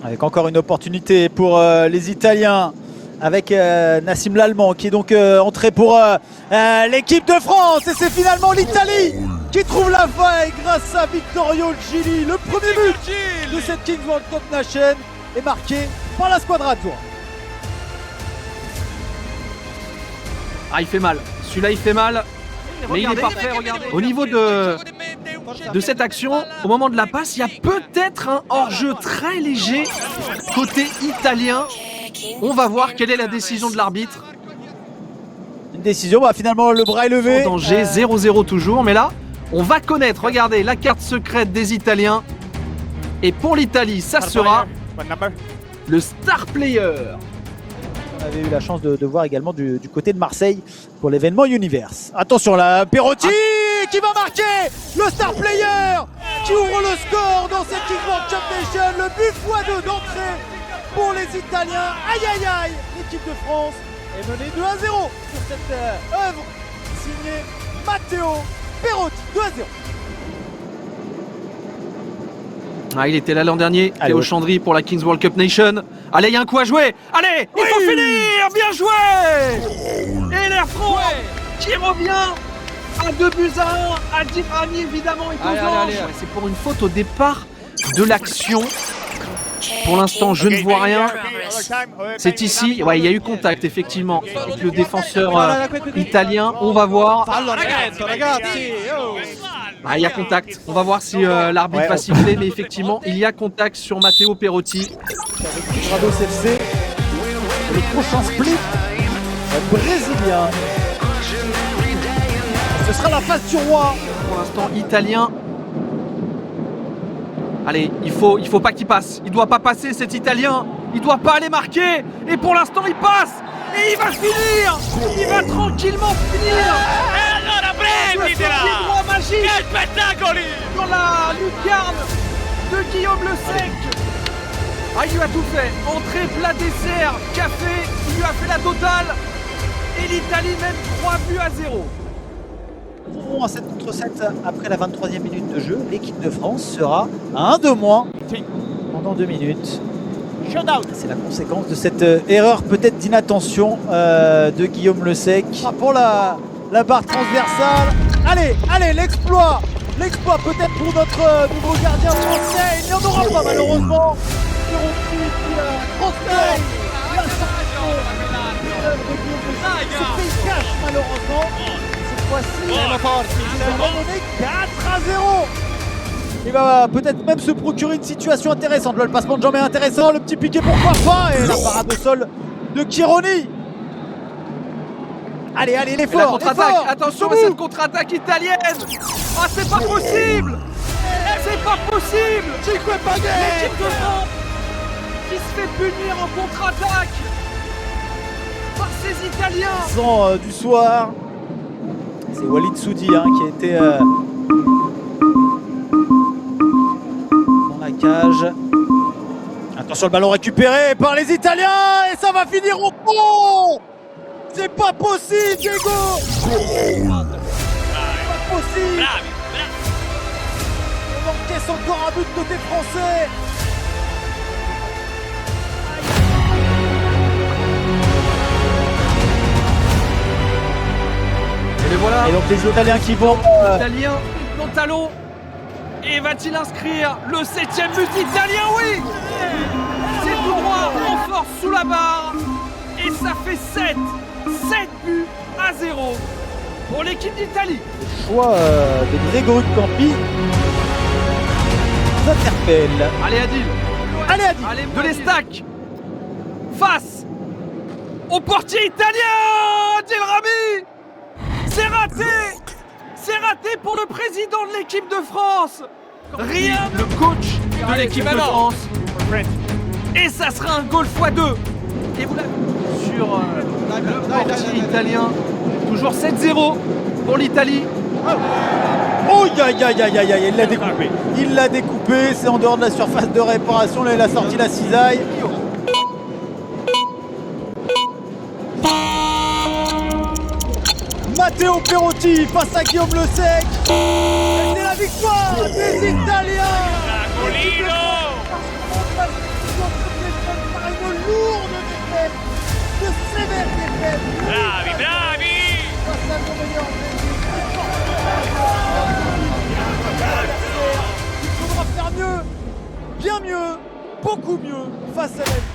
Avec encore une opportunité pour les Italiens. Avec Nassim l'Allemand qui est donc entré pour l'équipe de France. Et c'est finalement l'Italie qui trouve la faille grâce à Vittorio Gili. Le premier but de cette Kings World Cup Nation est marqué par la squadra Azzurra. Ah, il fait mal. Celui-là, il fait mal. Mais il est parfait, regardez. Au niveau de cette action, au moment de la passe, il y a peut-être un hors-jeu très léger côté italien. On va voir quelle est la décision de l'arbitre. Une décision, finalement le bras est levé. En danger, 0-0 toujours, mais là, on va connaître, regardez, la carte secrète des Italiens. Et pour l'Italie, ça sera le star player. On avait eu la chance de voir également du côté de Marseille pour l'événement Universe. Attention là, Perotti qui va marquer le star player qui ouvre le score dans cette Kings World Cup Nation. Le but x2 d'entrée pour les Italiens. Aïe aïe aïe, l'équipe de France est menée 2-0 sur cette œuvre signée Matteo Perotti. 2-0. Ah, il était là l'an dernier, Théo Chandry pour la Kings World Cup Nation. Allez, il y a un coup à jouer. Allez, il faut finir. Bien joué. Et l'Air France qui revient à 2-1. Adil Rami évidemment est aux anges. C'est pour une faute au départ de l'action. Pour l'instant, je ne vois rien. C'est ici. Ouais, il y a eu contact effectivement avec le défenseur italien. On va voir. Ah, il y a contact. On va voir si l'arbitre va siffler, mais effectivement, il y a contact sur Matteo Perotti. Avec Brados FC, le prochain split brésilien. Ce sera la face du roi. Pour l'instant, italien. Allez, il faut pas qu'il passe. Il doit pas passer cet Italien. Il doit pas aller marquer. Et pour l'instant, il passe. Et il va finir. Il va tranquillement finir. Magique dans la lucarne de Guillaume Le Sec. Ah, il lui a tout fait. Entrée, plat, dessert, café. Il lui a fait la totale. Et l'Italie mène 3-0. À 7 contre 7 après la 23e minute de jeu, l'équipe de France sera à 1 de moins pendant 2 minutes. C'est la conséquence de cette erreur peut-être d'inattention de Guillaume Le Sec. Pour la barre transversale. Allez, l'exploit peut-être pour notre nouveau gardien français. Il n'y en aura pas malheureusement. Qui transfère la sanction de il cache malheureusement. Cette fois-ci, il va donner 4-0. Il va peut-être même se procurer une situation intéressante. Là, le passement de jambe est intéressant. Le petit piqué pourquoi pas. Et la parade au sol de Chironi. Allez, il est fort. La contre-attaque, attention à cette contre-attaque italienne. Ah, c'est pas possible. C'est pas possible. L'équipe de France qui se fait punir en contre-attaque par ces Italiens. Du soir. C'est Walid Soudi qui a été dans la cage. Attention, le ballon récupéré par les Italiens et ça va finir au fond. C'est pas possible, Diego. C'est pas possible. On encaisse encore un but côté français. Et les voilà. Et donc les Italiens qui vont... Italien, Montalon. Et va-t-il inscrire le 7e but italien? Oui. C'est tout droit, en force sous la barre. Et ça fait 7 buts à 0 pour l'équipe d'Italie. Le choix de Grégory Campi nous interpelle. Allez Adil. Allez, de l'Estac. Face au portier italien, Adil Rami. C'est raté pour le président de l'équipe de France. Rien, le coach de l'équipe de France. Et ça sera un goal x2. Et vous l'avez sur le portier italien. Toujours 7-0 pour l'Italie. Oh, il l'a découpé. C'est en dehors de la surface de réparation. Là, il a sorti la cisaille. Matteo Perotti face à Guillaume Le Sec. C'est la victoire des Italiens. bien mieux, beaucoup mieux face à la